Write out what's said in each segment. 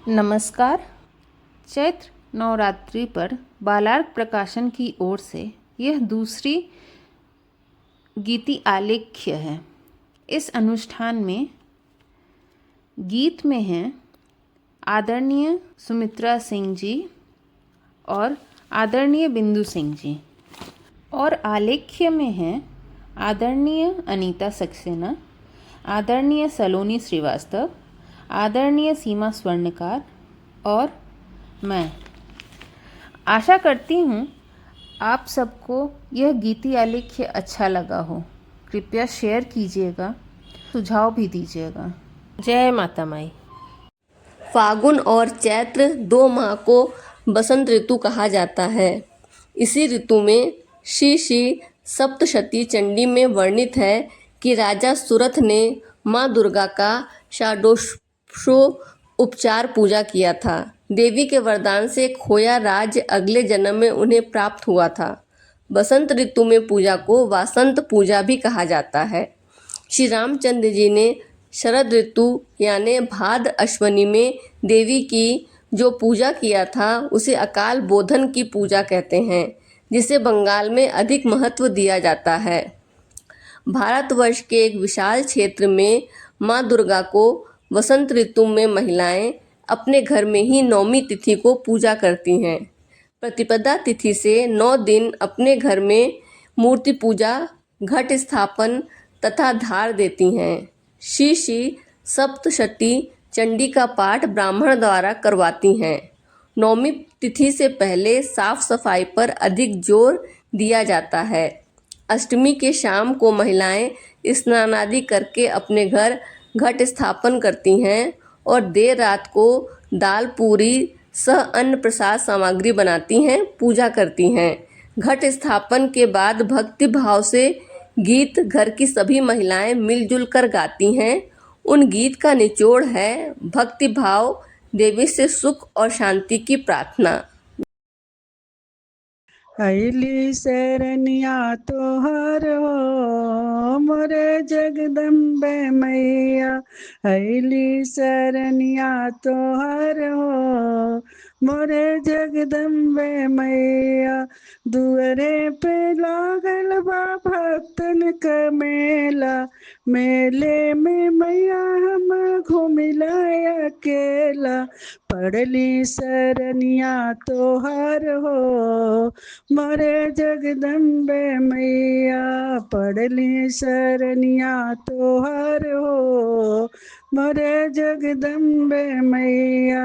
नमस्कार। चैत्र नवरात्रि पर बालार्क प्रकाशन की ओर से यह दूसरी गीति आलेख्य है। इस अनुष्ठान में गीत में हैं आदरणीय सुमित्रा सिंह जी और आदरणीय बिंदु सिंह जी, और आलेख्य में हैं आदरणीय अनीता सक्सेना, आदरणीय सलोनी श्रीवास्तव, आदरणीय सीमा स्वर्णकार और मैं। आशा करती हूँ आप सबको यह गीति आलेख्य अच्छा लगा हो। कृपया शेयर कीजिएगा, सुझाव भी दीजिएगा। जय माता माई। फागुन और चैत्र 2 माह को बसंत ऋतु कहा जाता है। इसी ऋतु में श्री सप्तशती चंडी में वर्णित है कि राजा सुरथ ने माँ दुर्गा का षोडशो उपचार पूजा किया था। देवी के वरदान से खोया राज्य अगले जन्म में उन्हें प्राप्त हुआ था। बसंत ऋतु में पूजा को वासंत पूजा भी कहा जाता है। श्री रामचंद्र जी ने शरद ऋतु यानी भाद्र अश्वनी में देवी की जो पूजा किया था उसे अकाल बोधन की पूजा कहते हैं, जिसे बंगाल में अधिक महत्व दिया जाता है। भारतवर्ष के एक विशाल क्षेत्र में माँ दुर्गा को वसंत ऋतु में महिलाएं अपने घर में ही नौमी तिथि को पूजा करती हैं। प्रतिपदा तिथि से 9 दिन अपने घर में मूर्ति पूजा, घट स्थापन तथा धार देती हैं। श्री सप्तशती चंडी का पाठ ब्राह्मण द्वारा करवाती हैं। नौमी तिथि से पहले साफ सफाई पर अधिक जोर दिया जाता है। अष्टमी के शाम को महिलाएं स्नान आदि करके अपने घर घट स्थापन करती हैं और देर रात को दाल पूरी सह अन्न प्रसाद सामग्री बनाती हैं, पूजा करती हैं। घट स्थापन के बाद भक्ति भाव से गीत घर की सभी महिलाएं मिलजुल कर गाती हैं। उन गीत का निचोड़ है भक्ति भाव, देवी से सुख और शांति की प्रार्थना। अली शरणिया तोहर हो मोरे जगदम्बे मैया, अली शरणिया तोहर हो मोरे जगदम्बे मैया। दुअरे पे लागल बा भक्तन क मेला, मेले में मैया हम घूमिला अकेला। पड़ली शरणिया तोहर हो मोरे जगदम्बे मैया, पड़ली शरणिया तोहर हो मोरे जगदम्बे मैया।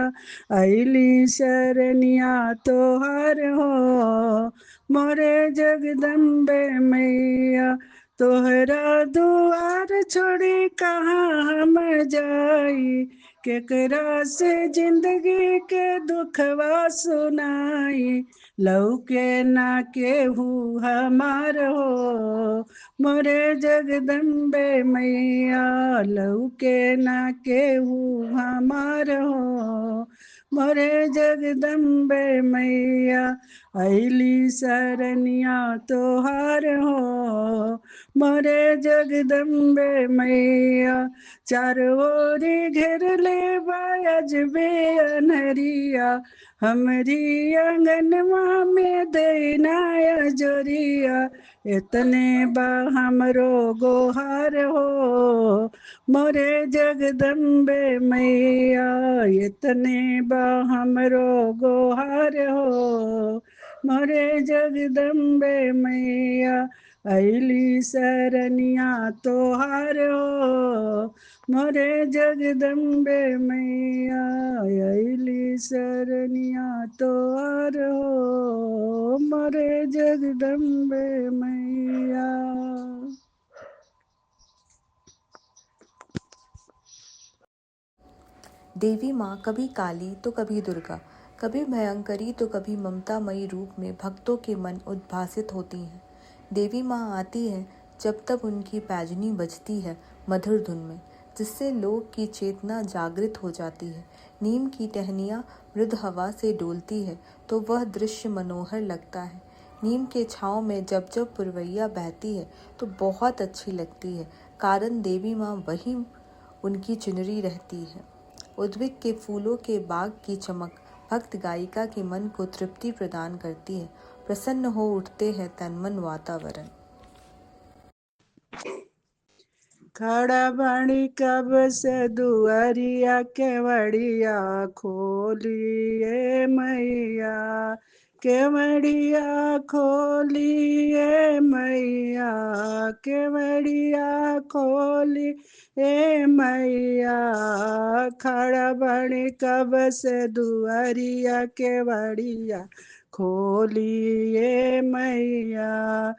अली शरणिया तोहर हो मोरे जगदम्बे मैया। तोहरा दुआर छोड़ी कहाँ हम जाई, केकरा से जिंदगी के दुखवा सुनाई। लौके ना केहू हमार हो मोरे जगदम्बे मैया, लौके ना केहू हमार हो मोरे जगदम्बे मैया। अली शरणिया तोहार हो मोरे जगदम्बे मैया। चारों ओरी घेर ले अजबे अनहरिया, हमरी आंगनवा में देनाया जोरिया। इतने बा हमरो गोहार हो मोरे जगदम्बे मैया, इतने बा हमरो गोहार हो मोरे जगदम्बे मैया। अली शरणिया तोहार हो मोरे जगदम्बे मैया, अली शरणिया तोहार हो मोरे जगदम्बे मैया। देवी माँ कभी काली तो कभी दुर्गा, कभी भयंकरी तो कभी ममतामयी रूप में भक्तों के मन उद्भासित होती हैं। देवी माँ आती है जब तक उनकी पैजनी बजती है मधुर धुन में, जिससे लोक की चेतना जागृत हो जाती है। नीम की टहनियाँ मृदु हवा से डोलती है तो वह दृश्य मनोहर लगता है। नीम के छाँव में जब जब पुरवैया बहती है तो बहुत अच्छी लगती है, कारण देवी माँ वहीं उनकी चुनरी रहती है। उद्भिक के फूलों के बाग की चमक भक्त गायिका के मन को तृप्ति प्रदान करती है। प्रसन्न हो उठते हैं तन मन वातावरण। खड़ा बणी कब से दुआरिया केवड़िया खोलिए मैया, केवड़िया खोलिए मैया, केवड़िया खोली ए मैया। खड़ा बणी कब से दुआरिया केवड़िया खोलिए मैया।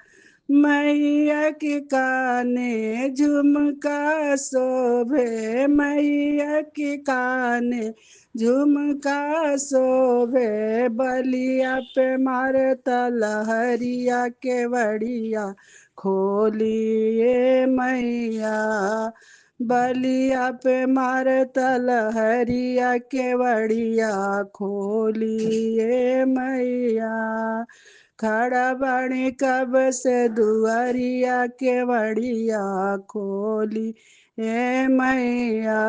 मैया के काने झुमका शोभे, मैया के काने झुमका शोभे। बलिया पे मारता लहरिया केवड़िया खोलिए मैया। बलिया पे मारता लहरिया केवड़िया खोलिए मैया। खड़ा बणी कब से दुआरिया केवड़िया खोली ए मैया।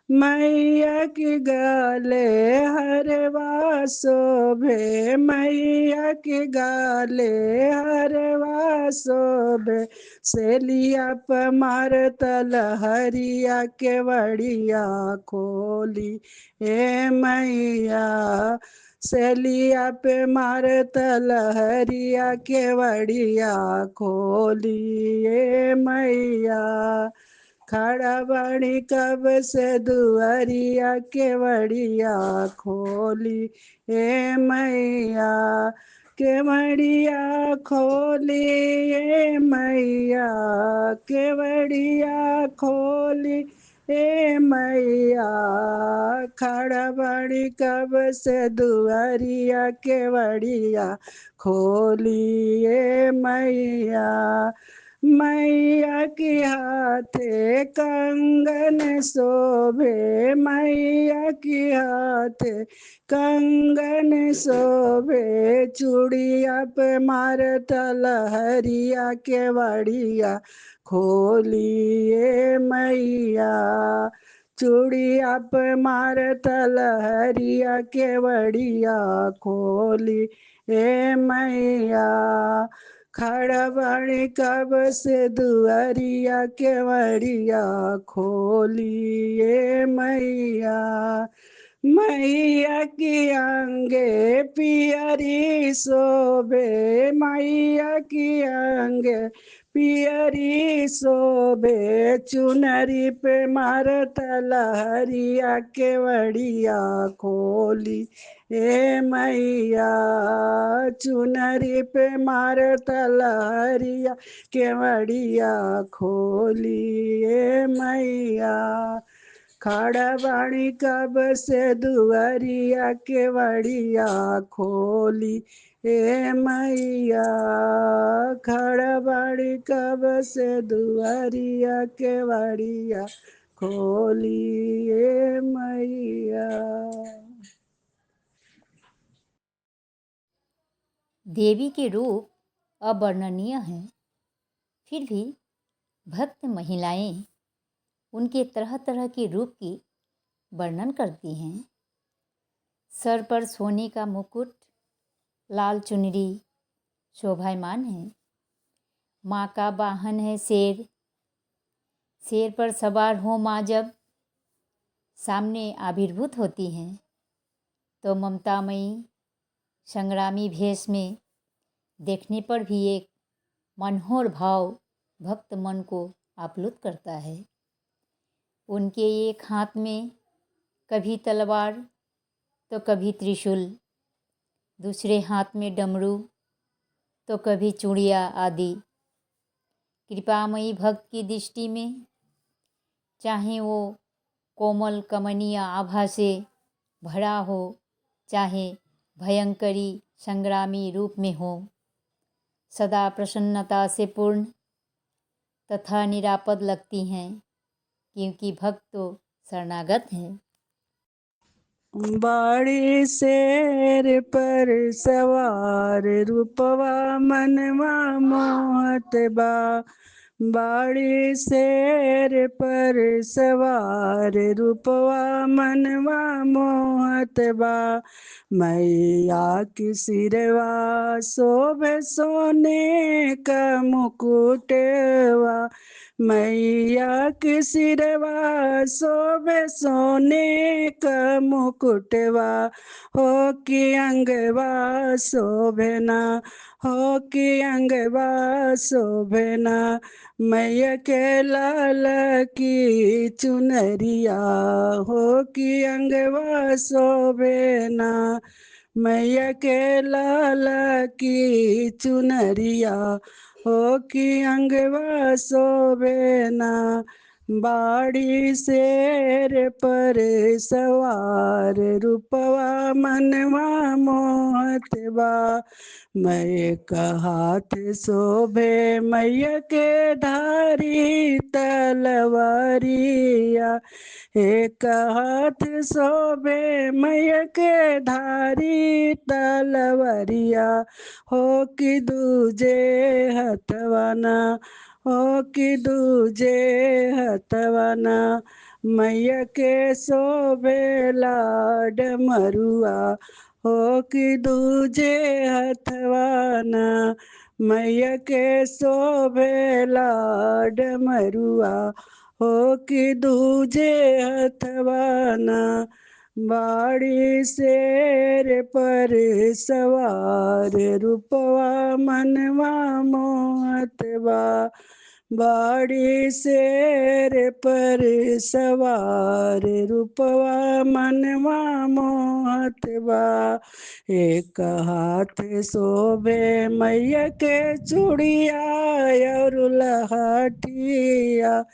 मैया के गले हरवा शोभे, मैया के गले हरवा शोभे। सेलिया प मारत लहरिया केवड़िया खोली ए मैया। सेलिया पे मारत लहरिया केवड़िया खोलिए मैया। खड़ा बणी कब से दुआरिया केवड़िया खोली ए मैया। केवड़िया खोली ए मैया, केवड़िया खोली ए मैया। खड़ा बणी कब से दुआरिया केवड़िया खोली ए मैया। मैया के हाथे कंगन शोभे, मैया के हाथे कंगन शोभे। चूड़िया पे मारत लहरिया केवड़िया खोलिए मैया। चूड़िया पे मारत लहरिया केवड़िया खोली ए मैया। खड़ा बणी कब से दुआरिया केवड़िया खोली ए मैया। मैया की अंगे पियरी शोभे, मैया की अंगे पियरी शोभे। चुनरी पे मारत लहरिया केवड़िया खोली ए मैया। चुनरी पे मारत लहरिया केवड़िया खोली ए मैया। खड़ा बणी कब से दुआरिया केवड़िया खोली ए मैया। खड़ा बणी कब से दुआरिया केवड़िया खोली ए मैया। देवी के रूप अवर्णनीय हैं, फिर भी भक्त महिलाएं उनके तरह तरह के रूप की वर्णन करती हैं। सर पर सोने का मुकुट, लाल चुनरी शोभायमान है। माँ का वाहन है शेर, शेर पर सवार हो माँ जब सामने आविर्भूत होती हैं तो ममतामयी संग्रामी भेष में देखने पर भी एक मनोहर भाव भक्त मन को आप्लुत करता है। उनके एक हाथ में कभी तलवार तो कभी त्रिशूल, दूसरे हाथ में डमरू तो कभी चूड़िया आदि। कृपामयी भक्त की दृष्टि में चाहे वो कोमल कमनीय आभा से भरा हो, चाहे भयंकरी संग्रामी रूप में हो, सदा प्रसन्नता से पूर्ण तथा निरापद लगती हैं, क्योंकि भक्त तो शरणागत हैं। बाड़ी शेर पर सवार रूपवा मनवा मोहत बा, बाड़ी शेर पर सवार रूपवा मनवा मोहत बा। मैया की सिरवा शोभे सोने का मुकुटवा। मैया की सिरवा शोभे सोने का मुकुटवा। हो कि अंगवा शोभना, हो कि अंगवा शोभना। मैया के लाल की चुनरिया, हो कि अंगवा शोभना। मैया के लाल की चुनरिया, हो कि अंगवा शोभना। बाड़ी शेर पर सवार रूपवा मनवा मोहत बा। मैं का हाथ शोभे मैया के धारी तलवारिया। एक हाथ शोभे मैया के धारी तलवारिया। हो कि दूजे हथवाना, हो कि दूजे हथवाना। मैया के शोभे लाड मरुआ, हो कि दूजे हथवाना। मैया के शोभे लाड मरुआ, हो कि दूजे हथवाना। बाड़ी शेर पर सवार रूपवा मनवा मोहत बा। बाड़ी शेर पर सवार रूपवा मनवा मोहत बा। एक हाथ शोभे मैया के चूड़िया और लहठिया।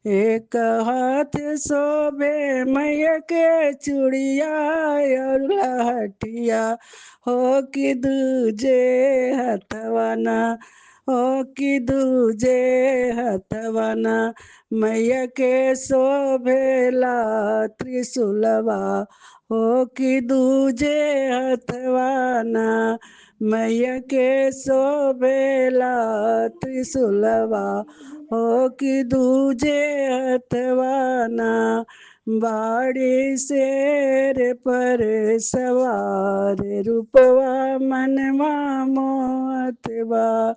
एक हाथ शोभे मैया के चूड़िया और लहठिया। हो कि दूजे हथवाना, हो कि दूजे हथवाना। मैया के शोभेला त्रिशूलवा, हो कि दूजे हथवाना। मैया के शोभेला त्रिशूलवा, हो कि दूजे हथवाना। बाड़ी शेर पर सवार रूपवा मनवा मोहत बा।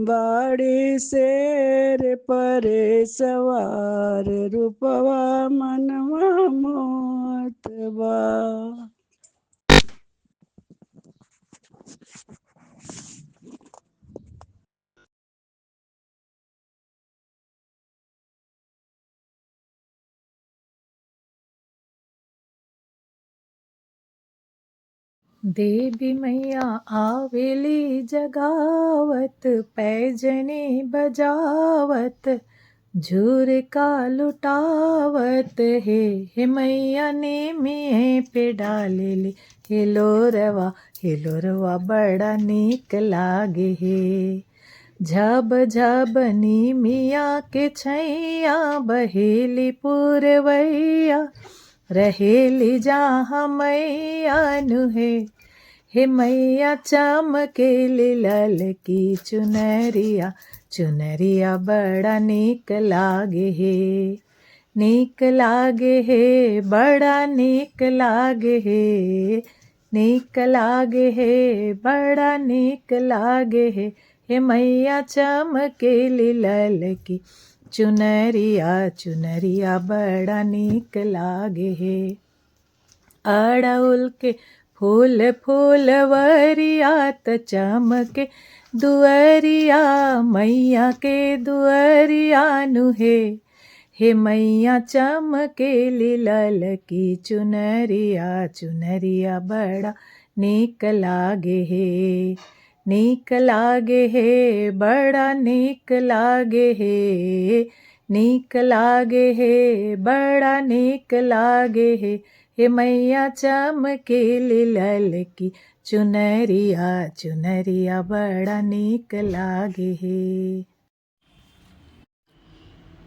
बाड़ी शेर पर सवार रूपवा मनवा मोहत बा। देवी मैया आवेली जगावत, पैजने बजावत, झूर का लुटावत हे मैया ने में पे डालेली हिलोरवा बड़ा नीक लागे हे। झब झब नी मिया के छैया बहेली पुरवैया, रहेली जहाँ मैया नु हे मैया चमकेली लल की चुनरिया, चुनरिया बड़ा नीक लागे हे। नीक लागे हे बड़ा नीक लागे हे, नीक लागे हे बड़ा नीक लागे हे मैया चमकेली लल की चुनरिया, चुनरिया बड़ा नीक लागे हे। अड़उल के फूल फूलवरिया त चमके दुअरिया, मैया के दुअरिया नु हे मैया चमकेली लल की चुनरिया, चुनरिया बड़ा नीक लागे हे। नीक लागे हे बड़ा नीक लागे हे, नीक लागे हे बड़ा नीक लागे हे मैया चमकेली लल की चुनरिया, चुनरिया बड़ा नीक लागे हे।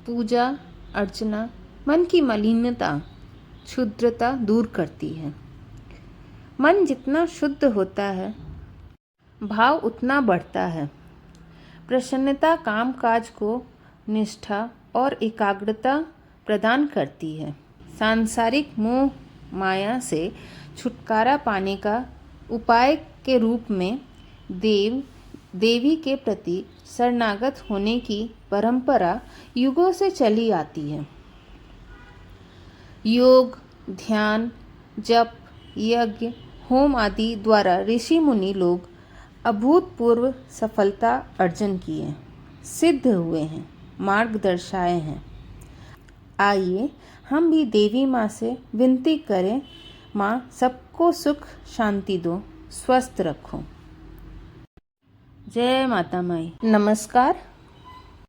पूजा अर्चना मन की मलिनता, क्षुद्रता दूर करती है। मन जितना शुद्ध होता है, भाव उतना बढ़ता है। प्रसन्नता काम काज को निष्ठा और एकाग्रता प्रदान करती है। सांसारिक मोह माया से छुटकारा पाने का उपाय के रूप में देवी के प्रति शरणागत होने की परंपरा युगों से चली आती है। योग, ध्यान, जप, यज्ञ, होम आदि द्वारा ऋषि मुनि लोग अभूतपूर्व सफलता अर्जन किए, सिद्ध हुए हैं, मार्ग दर्शाए हैं। आइए हम भी देवी माँ से विनती करें, माँ सबको सुख शांति दो, स्वस्थ रखो। जय माता माई। नमस्कार।